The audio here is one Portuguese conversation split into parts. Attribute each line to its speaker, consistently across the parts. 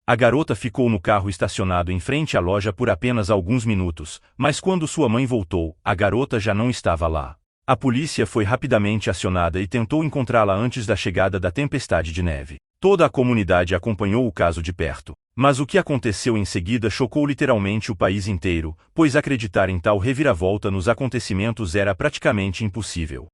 Speaker 1: A garota ficou no carro estacionado em frente à loja por apenas alguns minutos, mas quando sua mãe voltou, a garota já não estava lá. A polícia foi rapidamente acionada e tentou encontrá-la antes da chegada da tempestade de neve. Toda a comunidade acompanhou o caso de perto. Mas o que aconteceu em seguida chocou literalmente o país inteiro, pois acreditar em tal reviravolta nos acontecimentos era praticamente impossível.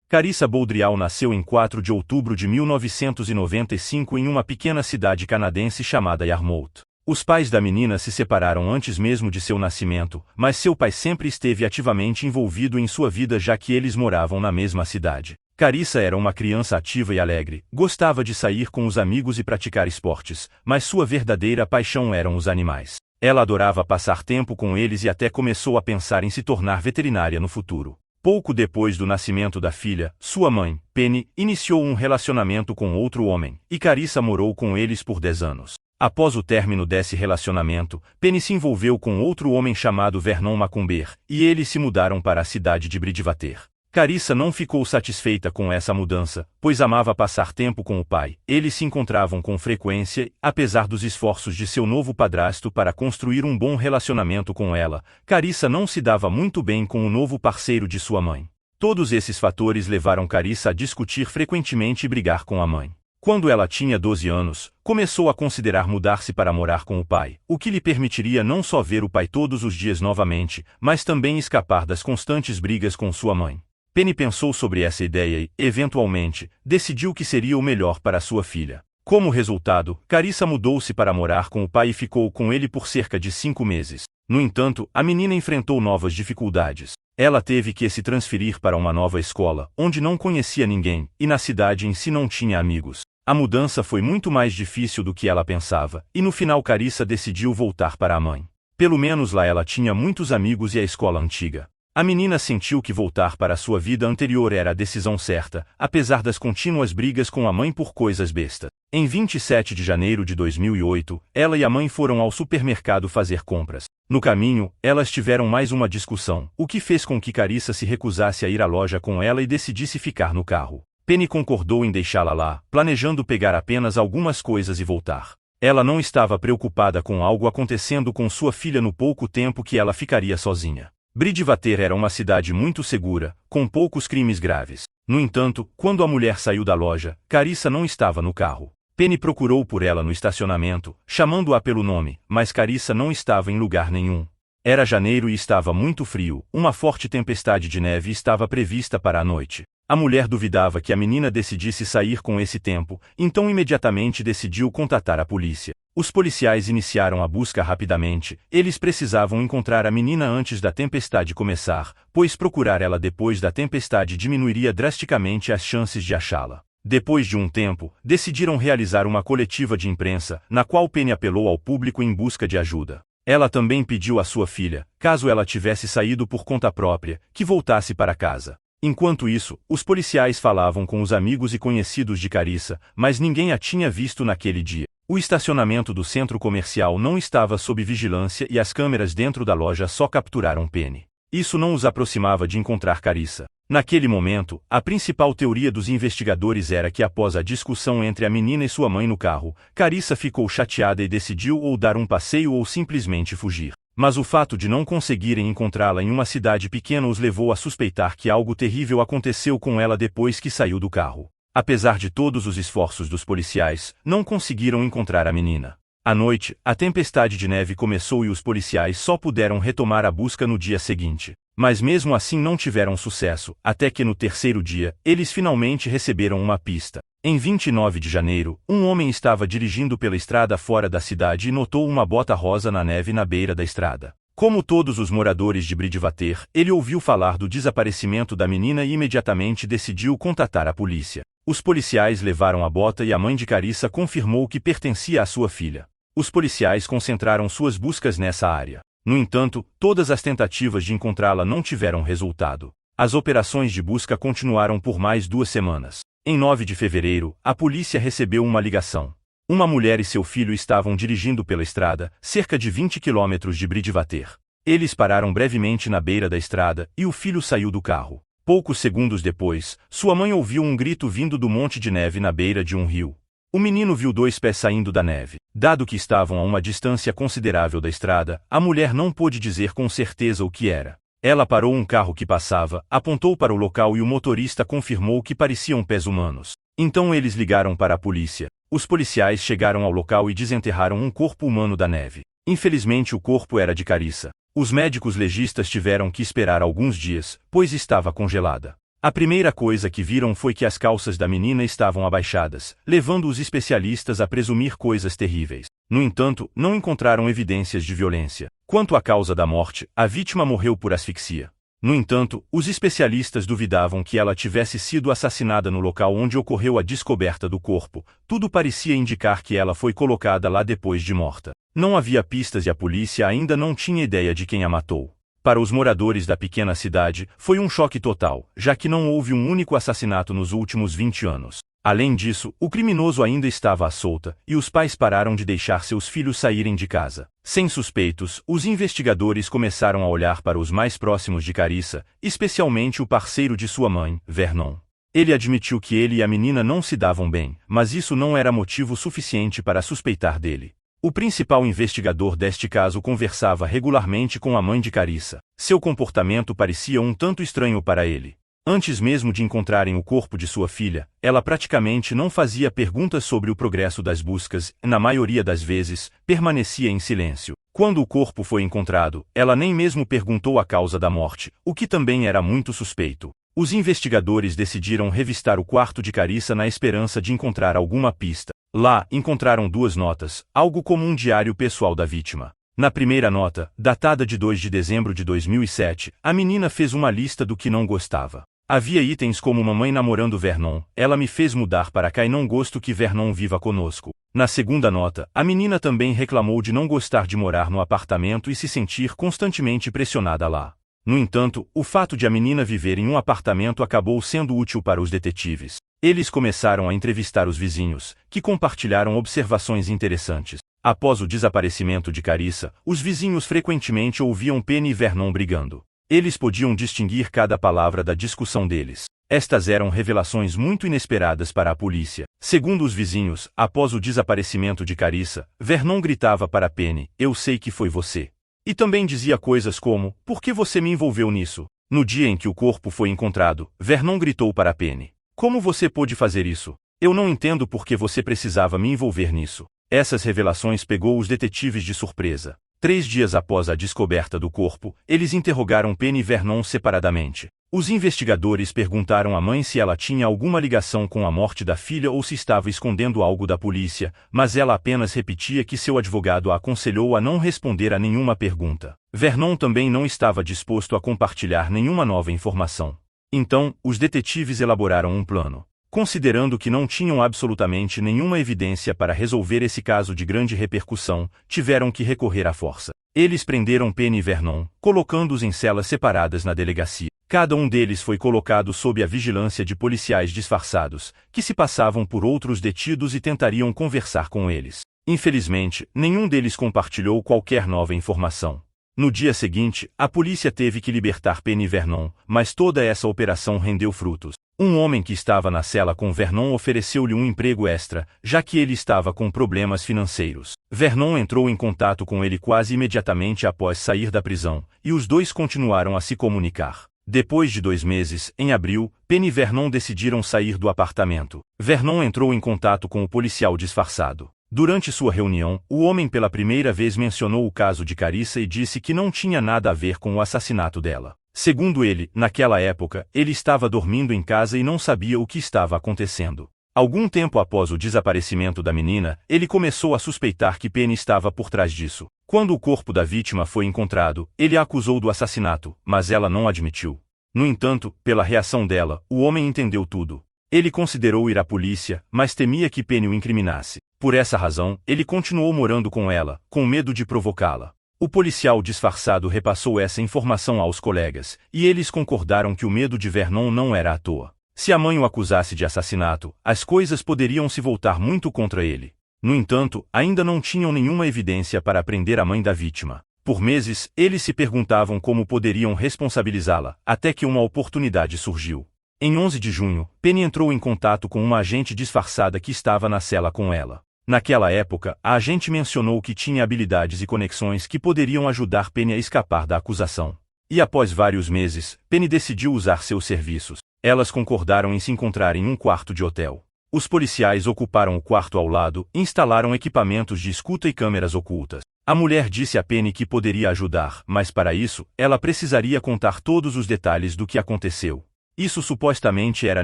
Speaker 1: Carissa Boudreau nasceu em 4 de outubro de 1995 em uma pequena cidade canadense chamada Yarmouth. Os pais da menina se separaram antes mesmo de seu nascimento, mas seu pai sempre esteve ativamente envolvido em sua vida já que eles moravam na mesma cidade. Carissa era uma criança ativa e alegre, gostava de sair com os amigos e praticar esportes, mas sua verdadeira paixão eram os animais. Ela adorava passar tempo com eles e até começou a pensar em se tornar veterinária no futuro. Pouco depois do nascimento da filha, sua mãe, Penny, iniciou um relacionamento com outro homem, e Carissa morou com eles por 10 anos. Após o término desse relacionamento, Penny se envolveu com outro homem chamado Vernon Macumber, e eles se mudaram para a cidade de Bridgewater. Carissa não ficou satisfeita com essa mudança, pois amava passar tempo com o pai. Eles se encontravam com frequência, apesar dos esforços de seu novo padrasto para construir um bom relacionamento com ela. Carissa não se dava muito bem com o novo parceiro de sua mãe. Todos esses fatores levaram Carissa a discutir frequentemente e brigar com a mãe. Quando ela tinha 12 anos, começou a considerar mudar-se para morar com o pai, o que lhe permitiria não só ver o pai todos os dias novamente, mas também escapar das constantes brigas com sua mãe. Penny pensou sobre essa ideia e, eventualmente, decidiu que seria o melhor para sua filha. Como resultado, Carissa mudou-se para morar com o pai e ficou com ele por cerca de 5 meses. No entanto, a menina enfrentou novas dificuldades. Ela teve que se transferir para uma nova escola, onde não conhecia ninguém, e na cidade em si não tinha amigos. A mudança foi muito mais difícil do que ela pensava, e no final Carissa decidiu voltar para a mãe. Pelo menos lá ela tinha muitos amigos e a escola antiga. A menina sentiu que voltar para a sua vida anterior era a decisão certa, apesar das contínuas brigas com a mãe por coisas bestas. Em 27 de janeiro de 2008, ela e a mãe foram ao supermercado fazer compras. No caminho, elas tiveram mais uma discussão, o que fez com que Carissa se recusasse a ir à loja com ela e decidisse ficar no carro. Penny concordou em deixá-la lá, planejando pegar apenas algumas coisas e voltar. Ela não estava preocupada com algo acontecendo com sua filha no pouco tempo que ela ficaria sozinha. Bridgewater era uma cidade muito segura, com poucos crimes graves. No entanto, quando a mulher saiu da loja, Carissa não estava no carro. Penny procurou por ela no estacionamento, chamando-a pelo nome, mas Carissa não estava em lugar nenhum. Era janeiro e estava muito frio, uma forte tempestade de neve estava prevista para a noite. A mulher duvidava que a menina decidisse sair com esse tempo, então imediatamente decidiu contatar a polícia. Os policiais iniciaram a busca rapidamente, eles precisavam encontrar a menina antes da tempestade começar, pois procurar ela depois da tempestade diminuiria drasticamente as chances de achá-la. Depois de um tempo, decidiram realizar uma coletiva de imprensa, na qual Penny apelou ao público em busca de ajuda. Ela também pediu à sua filha, caso ela tivesse saído por conta própria, que voltasse para casa. Enquanto isso, os policiais falavam com os amigos e conhecidos de Carissa, mas ninguém a tinha visto naquele dia. O estacionamento do centro comercial não estava sob vigilância e as câmeras dentro da loja só capturaram Penny. Isso não os aproximava de encontrar Carissa. Naquele momento, a principal teoria dos investigadores era que após a discussão entre a menina e sua mãe no carro, Carissa ficou chateada e decidiu ou dar um passeio ou simplesmente fugir. Mas o fato de não conseguirem encontrá-la em uma cidade pequena os levou a suspeitar que algo terrível aconteceu com ela depois que saiu do carro. Apesar de todos os esforços dos policiais, não conseguiram encontrar a menina. À noite, a tempestade de neve começou e os policiais só puderam retomar a busca no dia seguinte. Mas mesmo assim não tiveram sucesso, até que no terceiro dia, eles finalmente receberam uma pista. Em 29 de janeiro, um homem estava dirigindo pela estrada fora da cidade e notou uma bota rosa na neve na beira da estrada. Como todos os moradores de Bridgewater, ele ouviu falar do desaparecimento da menina e imediatamente decidiu contatar a polícia. Os policiais levaram a bota e a mãe de Carissa confirmou que pertencia à sua filha. Os policiais concentraram suas buscas nessa área. No entanto, todas as tentativas de encontrá-la não tiveram resultado. As operações de busca continuaram por mais 2 semanas. Em 9 de fevereiro, a polícia recebeu uma ligação. Uma mulher e seu filho estavam dirigindo pela estrada, cerca de 20 quilômetros de Bridgewater. Eles pararam brevemente na beira da estrada e o filho saiu do carro. Poucos segundos depois, sua mãe ouviu um grito vindo do monte de neve na beira de um rio. O menino viu 2 pés saindo da neve. Dado que estavam a uma distância considerável da estrada, a mulher não pôde dizer com certeza o que era. Ela parou um carro que passava, apontou para o local e o motorista confirmou que pareciam pés humanos. Então eles ligaram para a polícia. Os policiais chegaram ao local e desenterraram um corpo humano da neve. Infelizmente o corpo era de Carissa. Os médicos legistas tiveram que esperar alguns dias, pois estava congelada. A primeira coisa que viram foi que as calças da menina estavam abaixadas, levando os especialistas a presumir coisas terríveis. No entanto, não encontraram evidências de violência. Quanto à causa da morte, a vítima morreu por asfixia. No entanto, os especialistas duvidavam que ela tivesse sido assassinada no local onde ocorreu a descoberta do corpo. Tudo parecia indicar que ela foi colocada lá depois de morta. Não havia pistas e a polícia ainda não tinha ideia de quem a matou. Para os moradores da pequena cidade, foi um choque total, já que não houve um único assassinato nos últimos 20 anos. Além disso, o criminoso ainda estava à solta, e os pais pararam de deixar seus filhos saírem de casa. Sem suspeitos, os investigadores começaram a olhar para os mais próximos de Carissa, especialmente o parceiro de sua mãe, Vernon. Ele admitiu que ele e a menina não se davam bem, mas isso não era motivo suficiente para suspeitar dele. O principal investigador deste caso conversava regularmente com a mãe de Carissa. Seu comportamento parecia um tanto estranho para ele. Antes mesmo de encontrarem o corpo de sua filha, ela praticamente não fazia perguntas sobre o progresso das buscas e, na maioria das vezes, permanecia em silêncio. Quando o corpo foi encontrado, ela nem mesmo perguntou a causa da morte, o que também era muito suspeito. Os investigadores decidiram revistar o quarto de Carissa na esperança de encontrar alguma pista. Lá, encontraram 2 notas, algo como um diário pessoal da vítima. Na primeira nota, datada de 2 de dezembro de 2007, a menina fez uma lista do que não gostava. Havia itens como mamãe namorando Vernon, ela me fez mudar para cá e não gosto que Vernon viva conosco. Na segunda nota, a menina também reclamou de não gostar de morar no apartamento e se sentir constantemente pressionada lá. No entanto, o fato de a menina viver em um apartamento acabou sendo útil para os detetives. Eles começaram a entrevistar os vizinhos, que compartilharam observações interessantes. Após o desaparecimento de Carissa, os vizinhos frequentemente ouviam Penny e Vernon brigando. Eles podiam distinguir cada palavra da discussão deles. Estas eram revelações muito inesperadas para a polícia. Segundo os vizinhos, após o desaparecimento de Carissa, Vernon gritava para Penny: "Eu sei que foi você." E também dizia coisas como: "Por que você me envolveu nisso?" No dia em que o corpo foi encontrado, Vernon gritou para Penny: "Como você pôde fazer isso? Eu não entendo por que você precisava me envolver nisso." Essas revelações pegou os detetives de surpresa. 3 dias após a descoberta do corpo, eles interrogaram Penny e Vernon separadamente. Os investigadores perguntaram à mãe se ela tinha alguma ligação com a morte da filha ou se estava escondendo algo da polícia, mas ela apenas repetia que seu advogado a aconselhou a não responder a nenhuma pergunta. Vernon também não estava disposto a compartilhar nenhuma nova informação. Então, os detetives elaboraram um plano. Considerando que não tinham absolutamente nenhuma evidência para resolver esse caso de grande repercussão, tiveram que recorrer à força. Eles prenderam Penny e Vernon, colocando-os em celas separadas na delegacia. Cada um deles foi colocado sob a vigilância de policiais disfarçados, que se passavam por outros detidos e tentariam conversar com eles. Infelizmente, nenhum deles compartilhou qualquer nova informação. No dia seguinte, a polícia teve que libertar Penny e Vernon, mas toda essa operação rendeu frutos. Um homem que estava na cela com Vernon ofereceu-lhe um emprego extra, já que ele estava com problemas financeiros. Vernon entrou em contato com ele quase imediatamente após sair da prisão, e os dois continuaram a se comunicar. Depois de 2 meses, em abril, Penny e Vernon decidiram sair do apartamento. Vernon entrou em contato com o policial disfarçado. Durante sua reunião, o homem pela primeira vez mencionou o caso de Carissa e disse que não tinha nada a ver com o assassinato dela. Segundo ele, naquela época, ele estava dormindo em casa e não sabia o que estava acontecendo. Algum tempo após o desaparecimento da menina, ele começou a suspeitar que Penny estava por trás disso. Quando o corpo da vítima foi encontrado, ele a acusou do assassinato, mas ela não admitiu. No entanto, pela reação dela, o homem entendeu tudo. Ele considerou ir à polícia, mas temia que Penny o incriminasse. Por essa razão, ele continuou morando com ela, com medo de provocá-la. O policial disfarçado repassou essa informação aos colegas, e eles concordaram que o medo de Vernon não era à toa. Se a mãe o acusasse de assassinato, as coisas poderiam se voltar muito contra ele. No entanto, ainda não tinham nenhuma evidência para prender a mãe da vítima. Por meses, eles se perguntavam como poderiam responsabilizá-la, até que uma oportunidade surgiu. Em 11 de junho, Penny entrou em contato com uma agente disfarçada que estava na cela com ela. Naquela época, a agente mencionou que tinha habilidades e conexões que poderiam ajudar Penny a escapar da acusação. E após vários meses, Penny decidiu usar seus serviços. Elas concordaram em se encontrar em um quarto de hotel. Os policiais ocuparam o quarto ao lado e instalaram equipamentos de escuta e câmeras ocultas. A mulher disse a Penny que poderia ajudar, mas para isso, ela precisaria contar todos os detalhes do que aconteceu. Isso supostamente era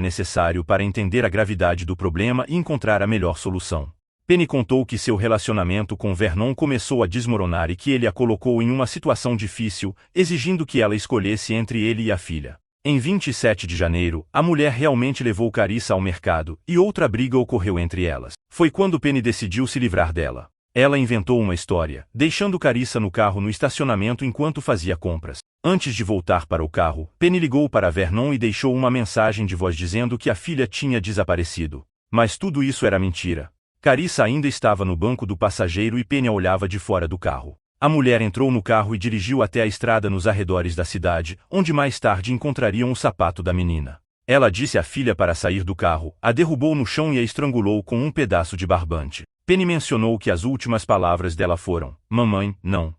Speaker 1: necessário para entender a gravidade do problema e encontrar a melhor solução. Penny contou que seu relacionamento com Vernon começou a desmoronar e que ele a colocou em uma situação difícil, exigindo que ela escolhesse entre ele e a filha. Em 27 de janeiro, a mulher realmente levou Carissa ao mercado, e outra briga ocorreu entre elas. Foi quando Penny decidiu se livrar dela. Ela inventou uma história, deixando Carissa no carro no estacionamento enquanto fazia compras. Antes de voltar para o carro, Penny ligou para Vernon e deixou uma mensagem de voz dizendo que a filha tinha desaparecido. Mas tudo isso era mentira. Carissa ainda estava no banco do passageiro e Penny a olhava de fora do carro. A mulher entrou no carro e dirigiu até a estrada nos arredores da cidade, onde mais tarde encontrariam o sapato da menina. Ela disse à filha para sair do carro, a derrubou no chão e a estrangulou com um pedaço de barbante. Penny mencionou que as últimas palavras dela foram: "Mamãe, não."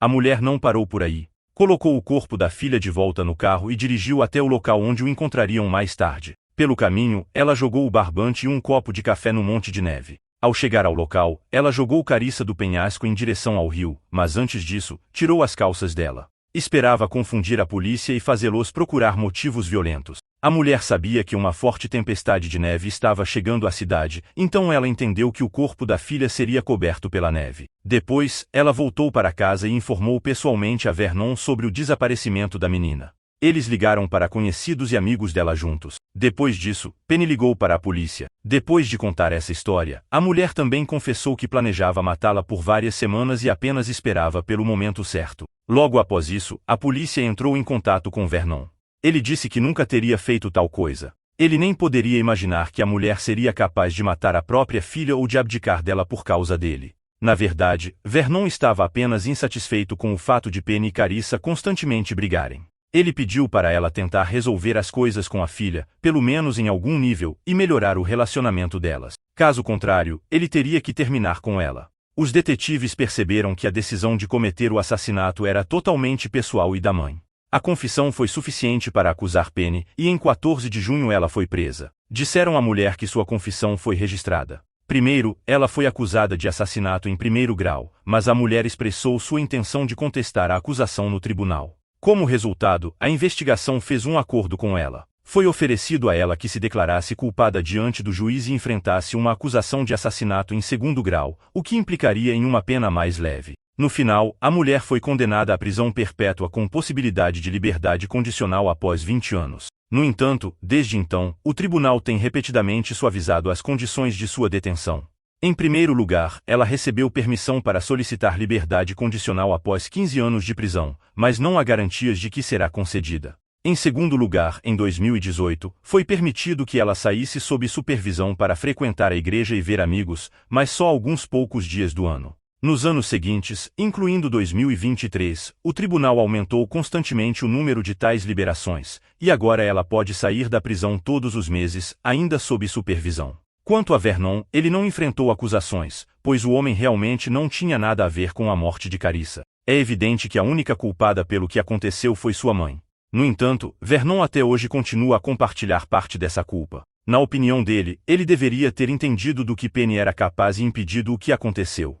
Speaker 1: A mulher não parou por aí. Colocou o corpo da filha de volta no carro e dirigiu até o local onde o encontrariam mais tarde. Pelo caminho, ela jogou o barbante e um copo de café no monte de neve. Ao chegar ao local, ela jogou Carissa do penhasco em direção ao rio, mas antes disso, tirou as calças dela. Esperava confundir a polícia e fazê-los procurar motivos violentos. A mulher sabia que uma forte tempestade de neve estava chegando à cidade, então ela entendeu que o corpo da filha seria coberto pela neve. Depois, ela voltou para casa e informou pessoalmente a Vernon sobre o desaparecimento da menina. Eles ligaram para conhecidos e amigos dela juntos. Depois disso, Penny ligou para a polícia. Depois de contar essa história, a mulher também confessou que planejava matá-la por várias semanas e apenas esperava pelo momento certo. Logo após isso, a polícia entrou em contato com Vernon. Ele disse que nunca teria feito tal coisa. Ele nem poderia imaginar que a mulher seria capaz de matar a própria filha ou de abdicar dela por causa dele. Na verdade, Vernon estava apenas insatisfeito com o fato de Penny e Carissa constantemente brigarem. Ele pediu para ela tentar resolver as coisas com a filha, pelo menos em algum nível, e melhorar o relacionamento delas. Caso contrário, ele teria que terminar com ela. Os detetives perceberam que a decisão de cometer o assassinato era totalmente pessoal e da mãe. A confissão foi suficiente para acusar Penny, e em 14 de junho ela foi presa. Disseram à mulher que sua confissão foi registrada. Primeiro, ela foi acusada de assassinato em primeiro grau, mas a mulher expressou sua intenção de contestar a acusação no tribunal. Como resultado, a investigação fez um acordo com ela. Foi oferecido a ela que se declarasse culpada diante do juiz e enfrentasse uma acusação de assassinato em segundo grau, o que implicaria em uma pena mais leve. No final, a mulher foi condenada à prisão perpétua com possibilidade de liberdade condicional após 20 anos. No entanto, desde então, o tribunal tem repetidamente suavizado as condições de sua detenção. Em primeiro lugar, ela recebeu permissão para solicitar liberdade condicional após 15 anos de prisão, mas não há garantias de que será concedida. Em segundo lugar, em 2018, foi permitido que ela saísse sob supervisão para frequentar a igreja e ver amigos, mas só alguns poucos dias do ano. Nos anos seguintes, incluindo 2023, o tribunal aumentou constantemente o número de tais liberações, e agora ela pode sair da prisão todos os meses, ainda sob supervisão. Quanto a Vernon, ele não enfrentou acusações, pois o homem realmente não tinha nada a ver com a morte de Carissa. É evidente que a única culpada pelo que aconteceu foi sua mãe. No entanto, Vernon até hoje continua a compartilhar parte dessa culpa. Na opinião dele, ele deveria ter entendido do que Penny era capaz e impedido o que aconteceu.